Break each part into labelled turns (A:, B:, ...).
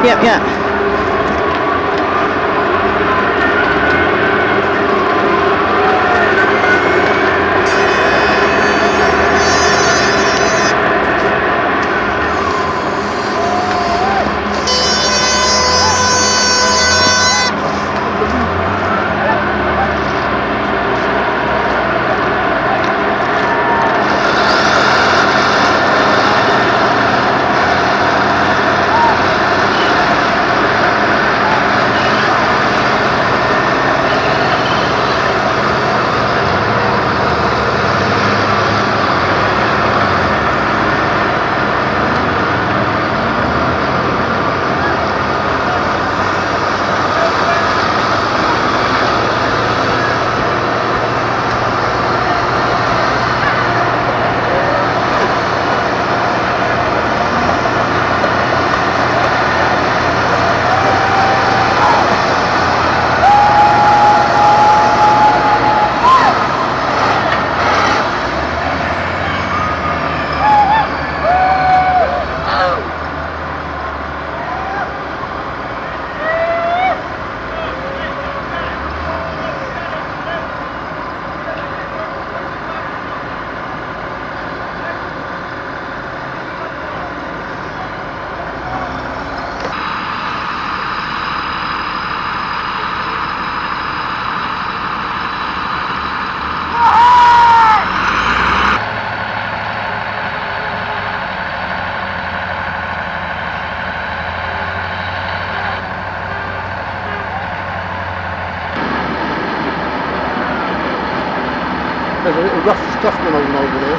A: Yep, yeah.
B: There's a little rough stuff going on over there.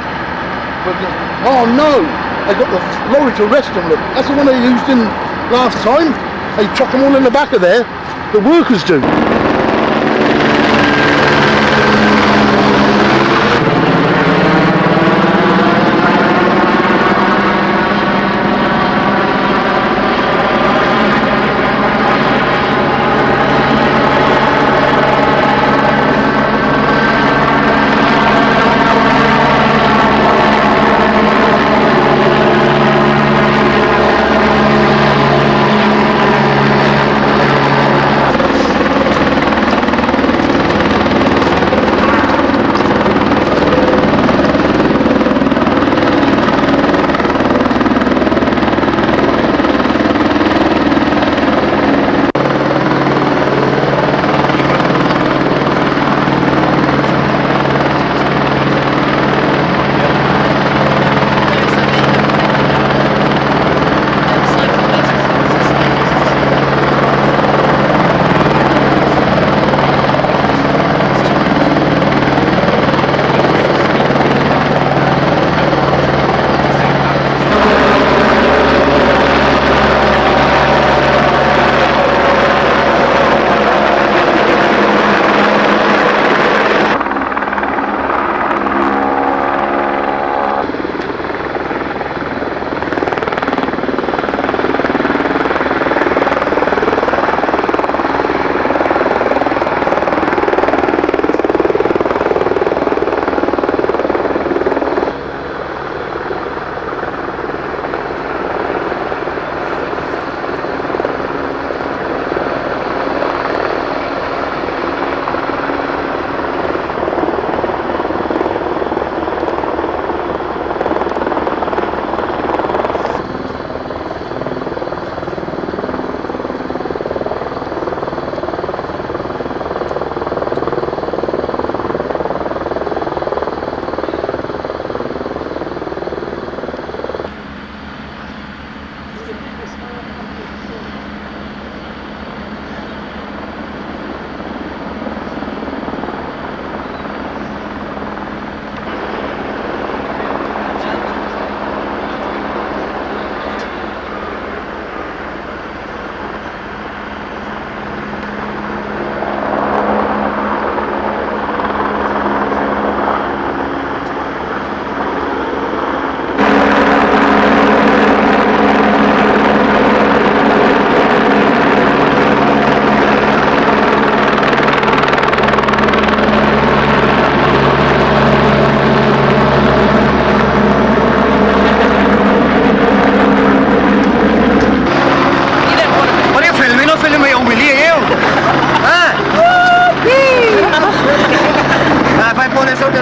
B: Oh no! They got the lorry to rest them. Look, that's the one they used in last time. They chuck them all in the back of there. The workers do.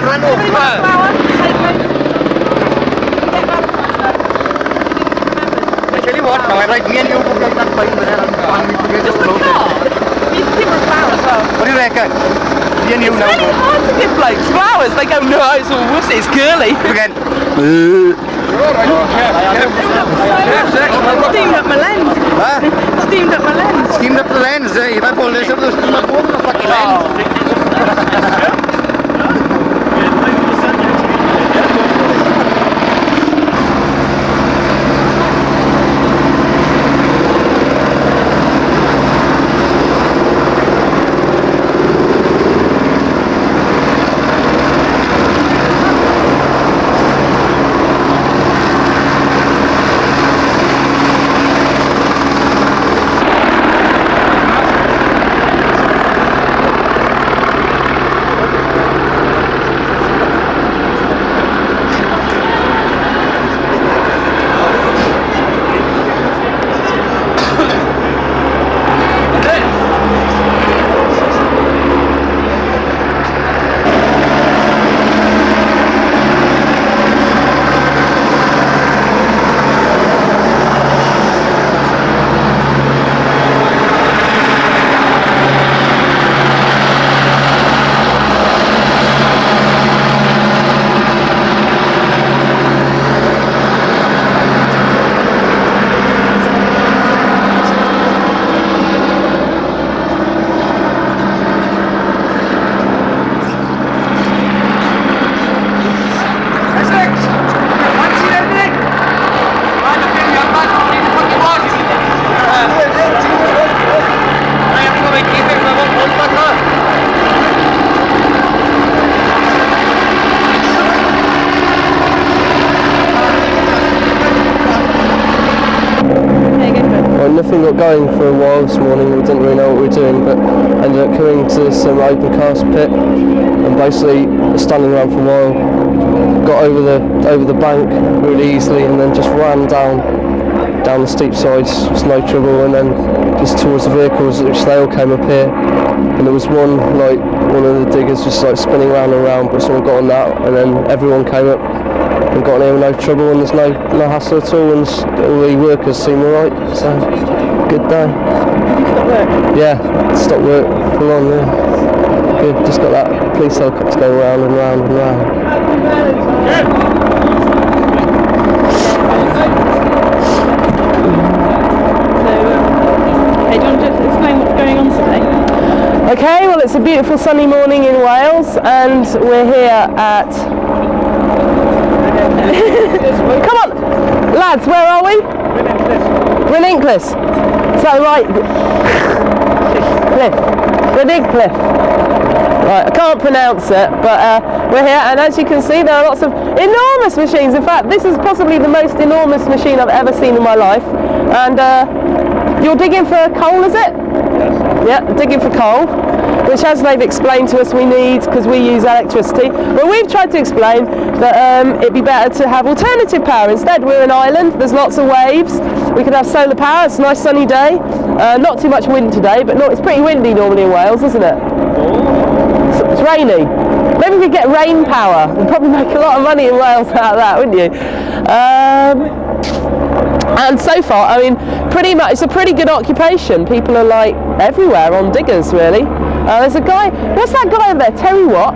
A: run over. I tell you what, now I write me and you book like that 5 minutes and 1 week to get this close.
C: You can give her a flower as well.
A: What do you reckon? Me and you now.
C: It's really hard to give blokes flowers. They go, no, it's all wussy, it's girly.
A: Again.
C: Steamed up my lens.
A: Huh?
C: Steamed up my lens.
A: Steamed up the lens, eh? If I pull this up, there's steam up over the fucking lens.
D: Nothing got going for a while this morning. We didn't really know what we were doing, but ended up coming to some open cast pit and basically standing around for a while. Got over the bank really easily and then just ran down the steep sides, just no trouble, and then just towards the vehicles, which they all came up here. And there was one of the diggers just like spinning round and round, but someone got on that, and then everyone came up and got in here with no trouble, and there's no hassle at all, and all the workers seem alright, so good day.
C: Stop work?
D: Yeah, stopped work full on, yeah. Good, just got that police helicopter going round and round and round.
C: Okay, do you want to just explain what's going on today?
E: Okay, well it's a beautiful sunny morning in Wales and we're here at... Come on, lads, where are we? Brynhenllys. So right, Cliff, Brynhenllys. Right, I can't pronounce it, but we're here, and as you can see, there are lots of enormous machines. In fact, this is possibly the most enormous machine I've ever seen in my life. And you're digging for coal, is it? Yes. Yeah, digging for coal, which, as they've explained to us, we need because we use electricity. But we've tried to explain that it'd be better to have alternative power. Instead, we're an island, there's lots of waves. We could have solar power, it's a nice sunny day. Not too much wind today, but it's pretty windy normally in Wales, isn't it? It's rainy. Maybe we could get rain power. We'd probably make a lot of money in Wales out of that, wouldn't you? And so far, I mean, pretty much, it's a pretty good occupation. People are like everywhere on diggers, really. There's a guy, what's that guy over there? Terry what?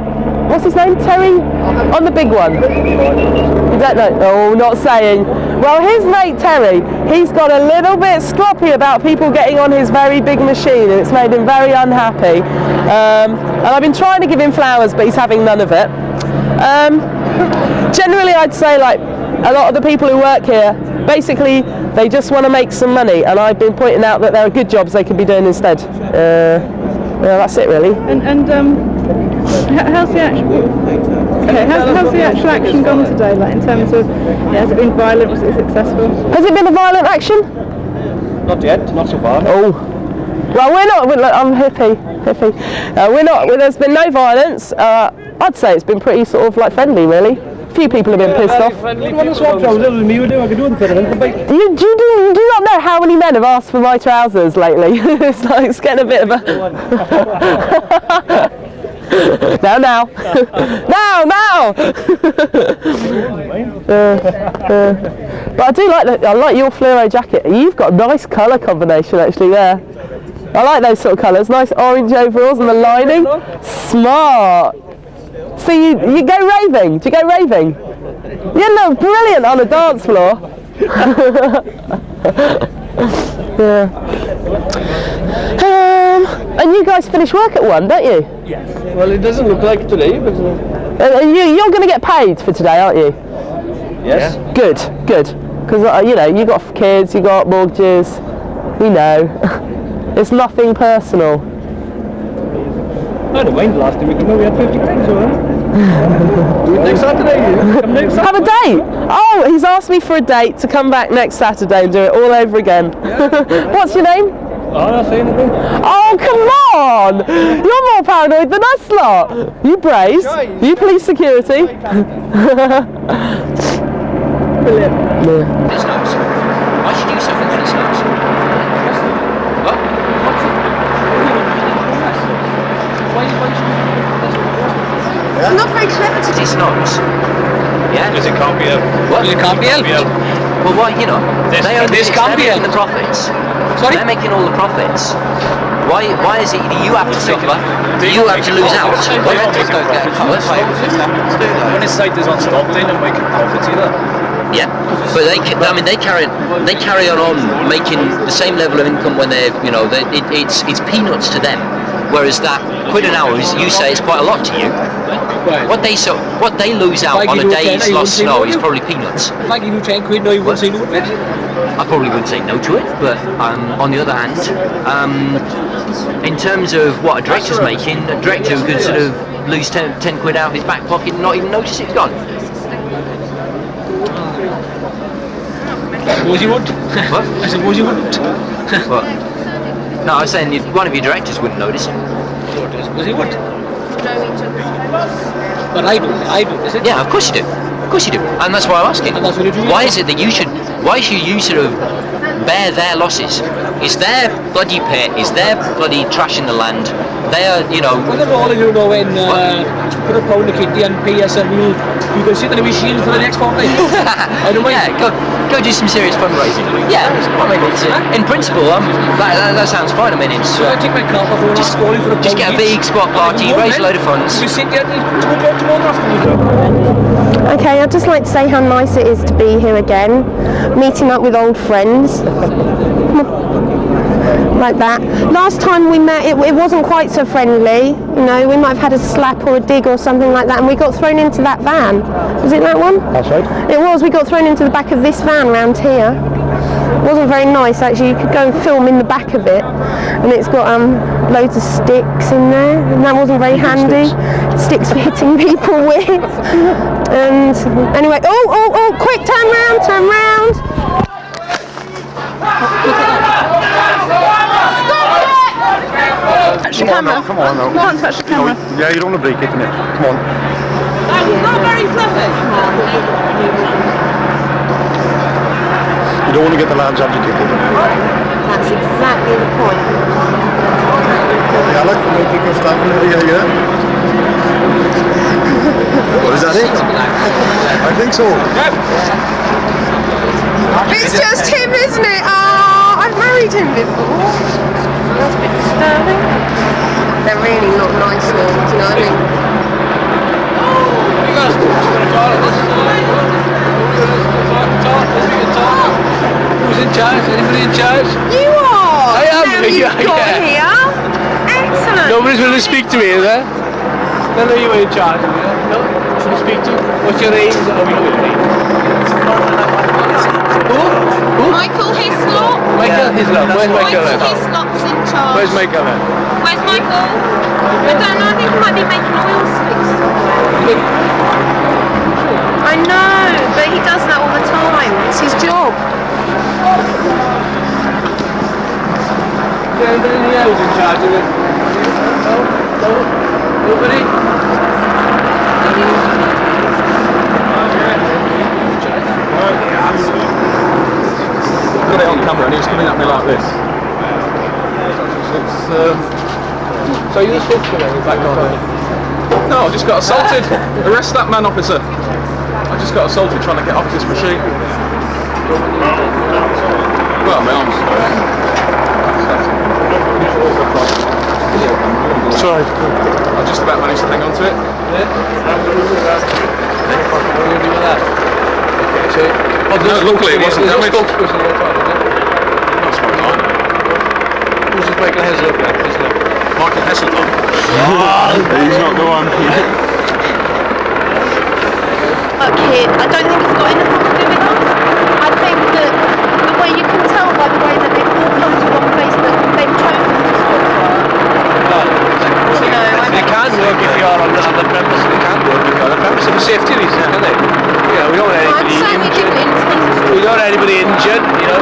E: What's his name? Terry? On the big one. You don't know? Oh, not saying. Well, his mate Terry, he's got a little bit stroppy about people getting on his very big machine, and it's made him very unhappy. And I've been trying to give him flowers, but he's having none of it. Generally, I'd say like a lot of the people who work here, basically, they just want to make some money, and I've been pointing out that there are good jobs they could be doing instead. Yeah, that's it really.
C: And how's the actual? Okay, how's the actual action gone today? Like in terms of, has it been violent? Was it successful?
E: Has it been a violent action?
A: Not yet, not so far.
E: Oh, well, we're not. I'm hippie. We're not. There's been no violence. I'd say it's been pretty sort of like friendly, really. A few people have been pissed off.
D: You want to swap trousers with me? We do. I can do it.
E: Do you not know how many men have asked for my trousers lately? It's like it's getting a bit of a. Now. Now. But I do like that. I like your fluoro jacket. You've got a nice colour combination actually there. I like those sort of colours. Nice orange overalls and the lining. Smart. So you go raving? Do you go raving? You look brilliant on the dance floor. Yeah. And you guys finish work at 1, don't you?
D: Yes. Well, it doesn't look like today, but...
E: You're going to get paid for today, aren't you?
D: Yes.
E: Yeah. Good. Because, you know, you got kids, you got mortgages. We know. It's nothing personal.
D: I had a wine last time we came over, we had 50 quid, so do it next Saturday. Come next Saturday.
E: Have a date? Oh, he's asked me for a date to come back next Saturday and do it all over again. Yeah. What's your name?
D: Oh, I'm not saying anything.
E: Oh, come on! You're more paranoid than us lot. You brace. You police security. Brilliant. Yeah.
A: It's nice. Why should you do something when it's nice? What?
F: I'm not very clever to do.
A: It's not. Yeah?
G: Because it can't be a...
A: What?
G: It can't be helped.
A: Well, why, you know,
G: This
A: they're
G: can't be
A: making the profits.
G: Sorry?
A: They're making all the profits. Why is it you have to suffer? You have to lose out.
G: When it's like there's on stock, they don't make profits either.
A: Yeah, but they carry on making the same level of income when they're, you know, it's peanuts to them. Whereas that £1 an hour, you say, is quite a lot to you. What they lose out on a day's lost snow is probably peanuts.
G: If I give you 10 quid, no, you wouldn't say no to it.
A: I probably wouldn't say no to it, but on the other hand, in terms of what a director's making, a director could sort of lose 10 quid out of his back pocket and not even notice it's gone.
G: Suppose you would.
A: What?
G: I suppose you wouldn't.
A: What? No, I was saying if one of your directors wouldn't notice.
G: I suppose you would. But I do, is it?
A: Yeah, of course you do. Of course you do. And that's why I'm asking.
G: And that's what you do.
A: Why is it that why should you sort of bear their losses? It's their bloody pit, it's their bloody trash in the land. They're, you know...
G: Well, they're all of you know when put a pound of kitty and pay us and you can sit on a machine for the next fortnight. I don't mind.
A: Yeah, go do some serious fundraising. Yeah, I mean, it's, in principle, that sounds fine. I mean, it's...
G: So I take my car off and I'm scoring for a
A: just get a big squat party, raise a load of funds.
G: You sit there tomorrow afternoon.
F: Okay, I'd just like to say how nice it is to be here again, meeting up with old friends. Like that. Last time we met, it wasn't quite so friendly. You know, we might have had a slap or a dig or something like that, and we got thrown into that van. Was it that one?
B: That's right.
F: It was. We got thrown into the back of this van round here. It wasn't very nice actually. You could go and film in the back of it, and it's got loads of sticks in there, and that wasn't very handy. Sticks for hitting people with. And anyway, oh! Quick, turn round!
C: Touch the camera.
B: Come on now.
C: You can't touch the camera.
B: Yeah, you don't want to break it, innit? Come on.
C: Not very fluffy.
B: You don't want to get the lads agitated.
F: That's exactly the point.
B: Yeah, I like the way people stand in the area. What is that it? I think so.
F: It's just him, isn't it? Oh, I've married him before. That's a bit disturbing. They're really not nice ones, you know what I mean?
G: Who's in charge? Anybody in charge?
F: You are!
G: I am.
F: Now you've got
G: Yeah.
F: here. Excellent.
G: Nobody's going to speak to me, is there? None of you are in charge. No? Should we speak to you? What's your name? Oh, we know your name. Who?
F: Michael Hislop.
G: Michael Hislop. Where's Michael?
F: Michael Hislop's in charge.
G: Where's Michael then?
F: Where's Michael? I don't know, I think he might be making oil slicks somewhere. I know, but he does that all the time. It's his job.
G: Is there anybody else in charge of it? No? Nobody?
B: Got it on camera and he's coming at me like this.
G: So you're the spokesman then, back on.
H: No, I just got assaulted. Arrest that man, officer. I just got assaulted trying to get off this machine. Well, my arms.
B: Sorry.
H: I just about managed to hang on to it. No, luckily it wasn't damaged. That's fine.
D: Who's just making heads up then, isn't it?
H: Michael Heselton.
B: He's not the one.
F: Look here, I don't think it's got anything to do with us. I think that the way you can tell by the way that they've all come to one place that they've chosen to stop work. You know, I
D: They can work if you are on the premises, they can work if you are on the premises for safety reasons, can't they? You know, we don't want
F: I'm
D: anybody
F: certainly
D: injured.
F: didn't intend to.
D: We don't want anybody injured, you know.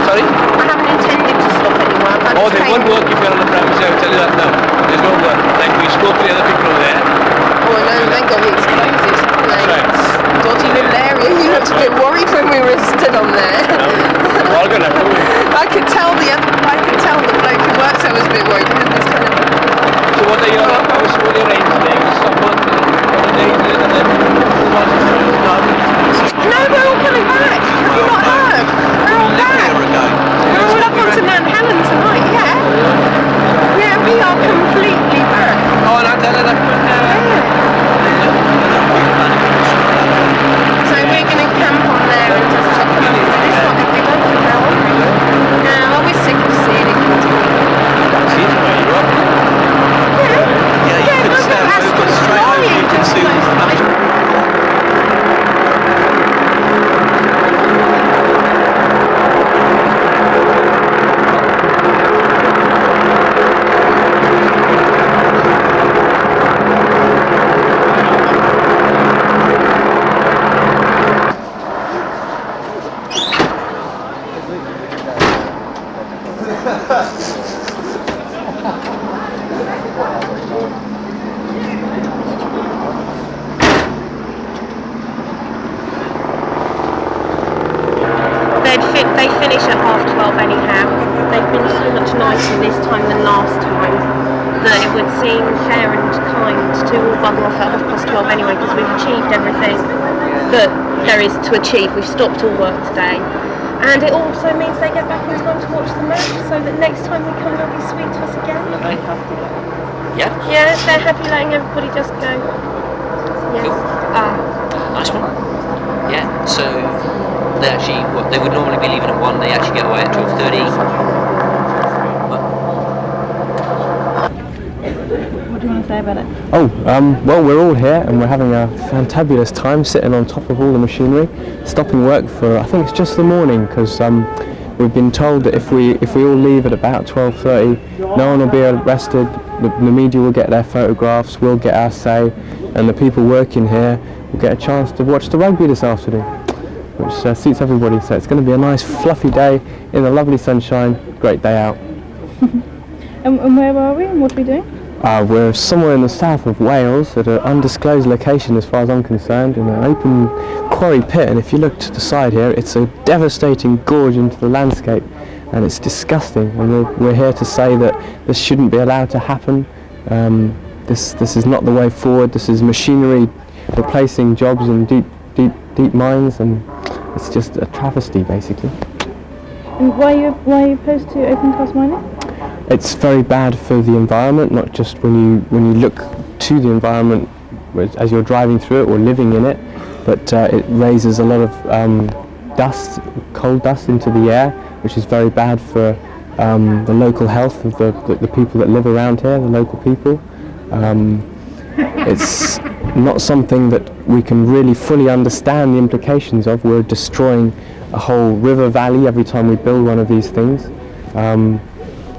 D: Sorry?
F: I haven't intended to stop anyone. I'm
D: Oh,
F: just
D: they
F: saying,
D: won't work if you're on the premises, I will tell you that now. There's no work. Like we spoke to the other people over there.
F: oh no, they've got the explosives, haven't they?
D: Right.
F: Dodgy little area. You looked a bit worried when we were stood on there.
D: We're all gonna have to.
F: I could tell the bloke who works there was a bit worried. He had this kind of.
D: So what are your aims today? Stop working on the days and then move on to
F: No, we're all coming back. Have you not heard? We're all back. We're all up onto Mount Helen tonight, yeah. Yeah, we are completely back.
D: Oh, and I'll tell her that.
F: So we're going to camp on there and just check them out. It's not going to be long from now on. No, I was sick of seeing it continue.
D: See from where you are.
F: Yeah, you can stand straight over, you can see They finish at 12:30 anyhow. They've been so much nicer this time than last time that it would seem fair and kind to all bugger off at 12:30 anyway, because we've achieved everything that there is to achieve. We've stopped all work today. And it also means they get back in time to watch the match, so that next time we come they'll be sweet to us again.
A: Yeah?
F: Yeah, they're happy letting everybody just go. Yes.
A: Nice one. Yeah, so they actually, they would normally be leaving at 1, they actually get away at 12:30.
C: What do you want to say about it?
D: Oh, well, we're all here and we're having a fantabulous time sitting on top of all the machinery, stopping work for, I think it's just the morning, because we've been told that if we all leave at about 12:30, no one will be arrested, the media will get their photographs, we'll get our say, and the people working here will get a chance to watch the rugby this afternoon, which suits everybody. So it's going to be a nice fluffy day in the lovely sunshine, great day out.
C: And where are we and what are we doing?
D: We're somewhere in the south of Wales at an undisclosed location as far as I'm concerned, in an open quarry pit, and if you look to the side here it's a devastating gorge into the landscape and it's disgusting, and we're here to say that this shouldn't be allowed to happen. This is not the way forward. This is machinery replacing jobs in deep mines, and it's just a travesty basically.
C: And why are you opposed to open cast mining?
D: It's very bad for the environment, not just when you look to the environment as you're driving through it or living in it, but it raises a lot of dust, coal dust into the air, which is very bad for the local health of the people that live around here, the local people. It's not something that we can really fully understand the implications of. We're destroying a whole river valley every time we build one of these things.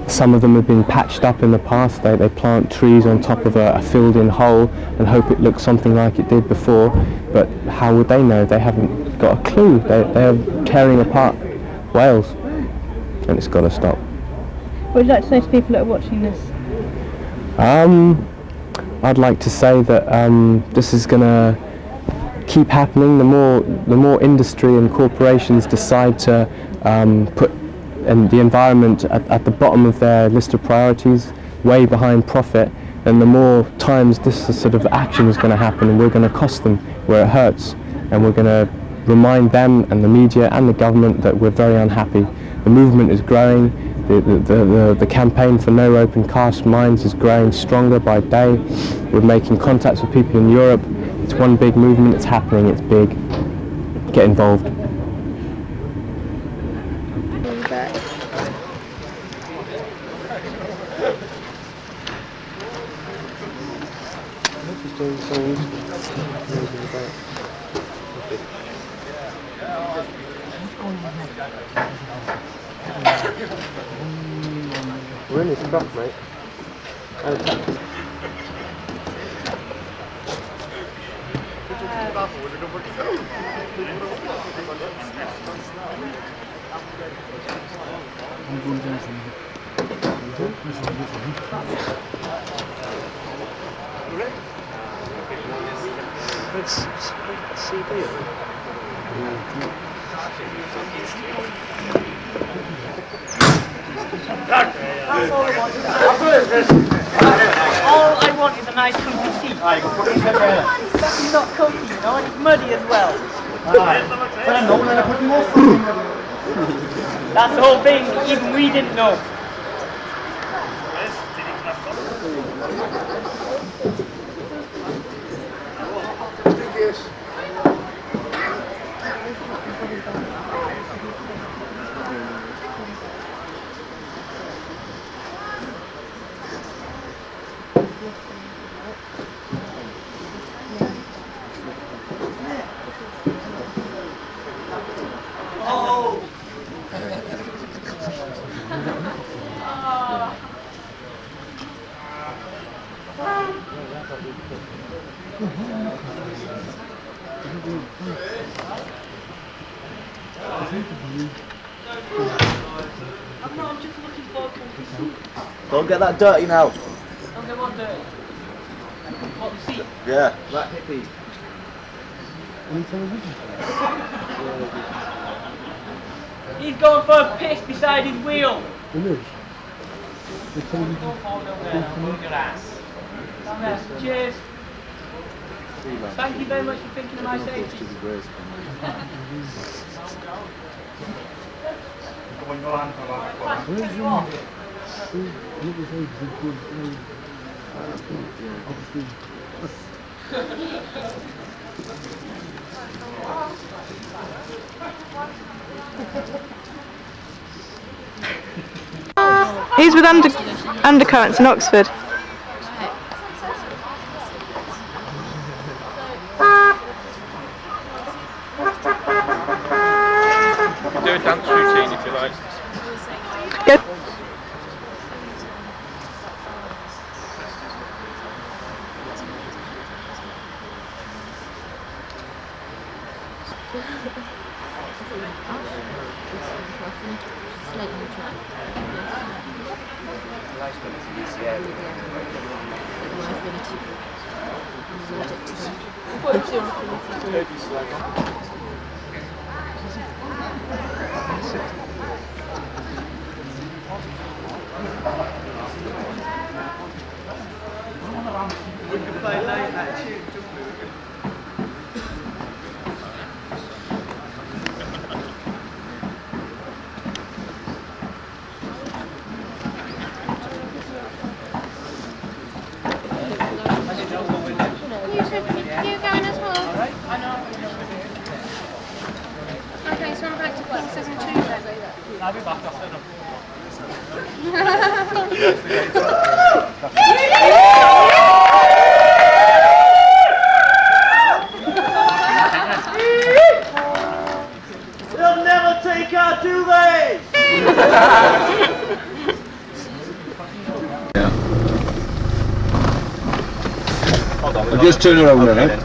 D: Some of them have been patched up in the past. They plant trees on top of a filled-in hole and hope it looks something like it did before, but how would they know? They haven't got a clue. They are tearing apart Wales, and it's got to stop.
C: What would you like to say to people that are watching this?
D: I'd like to say that this is going to keep happening. The more industry and corporations decide to put the environment at the bottom of their list of priorities, way behind profit, and the more times this sort of action is going to happen, and we're going to cost them where it hurts, and we're going to remind them and the media and the government that we're very unhappy. The movement is growing. The campaign for no open cast mines is growing stronger by day. We're making contacts with people in Europe. It's one big movement. It's happening. It's big. Get involved. We're in this truck, mate.
I: All I want is a nice comfy seat. That's not comfy, you know, and it's muddy as well. That's the whole thing, even we didn't know. I'm just looking for comfy seat.
J: Don't get that dirty now.
I: Don't get one dirty. What, the seat?
J: Yeah. That hippie.
I: He's going for a piss beside his wheel. Cheers. Thank you very much for thinking of my safety.
C: He's with Undercurrents in Oxford.
H: Do a dance routine if you like.
C: Good.
F: You going as well? Okay, so I'm back to King 7-2 then.
I: I'll be back after them.
J: They'll never take our duvets!
H: I'll just turn it over there.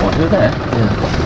A: What, who there? Yeah.